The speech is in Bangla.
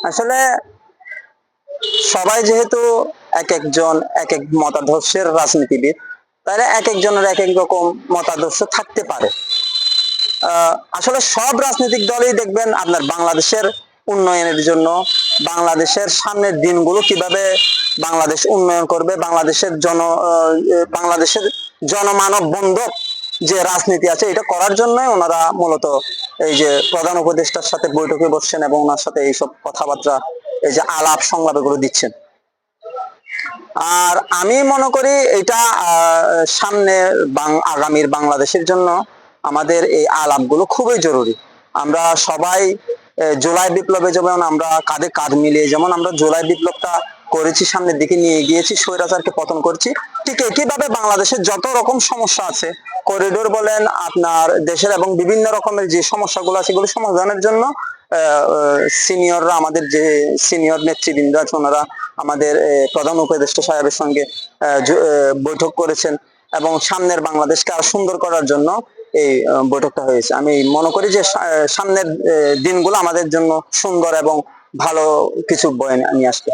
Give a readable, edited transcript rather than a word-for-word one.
আসলে সবাই যেহেতু এক একজন এক এক মতাদর্শের রাজনীতিবিদ, তাহলে এক একজনের এক এক রকম মতাদর্শ থাকতে পারে। আসলে সব রাজনৈতিক দলই দেখবেন আপনার বাংলাদেশের উন্নয়নের জন্য, বাংলাদেশের সামনের দিনগুলো কিভাবে বাংলাদেশ উন্নয়ন করবে, বাংলাদেশের জনমানব বন্ধক যে রাজনীতি আছে এটা করার জন্যই ওনারা মূলত এই যে প্রধান উপদেষ্টার সাথে বৈঠকে বসছেন এবং ওনার সাথে এইসব কথাবার্তা, এই যে আলাপ সংলাপ এগুলো দিচ্ছেন। আর আমি মনে করি এটা সামনে আগামীর বাংলাদেশের জন্য আমাদের এই আলাপগুলো খুবই জরুরি। আমরা সবাই জুলাই বিপ্লবে যেমন আমরা কাঁধে কাঁধ মিলিয়ে যেমন আমরা জুলাই বিপ্লবটা করেছি, সামনের দিকে নিয়ে গিয়েছি, স্বৈরাচারকে পতন করছি, ঠিক একইভাবে বাংলাদেশের যত রকম সমস্যা আছে, করিডোর বলেন, আপনার দেশের এবং বিভিন্ন রকমের যে সমস্যাগুলো আছে এগুলো সমাধানের জন্য সিনিয়ররা, আমাদের যে সিনিয়র নেতৃবৃন্দ আছে ওনারা আমাদের প্রধান উপদেষ্টা সাহেবের সঙ্গে বৈঠক করেছেন এবং সামনের বাংলাদেশকে আরো সুন্দর করার জন্য এই বৈঠকটা হয়েছে। আমি মনে করি যে সামনের দিনগুলো আমাদের জন্য সুন্দর এবং ভালো কিছু বয়ে নিয়ে আসবে।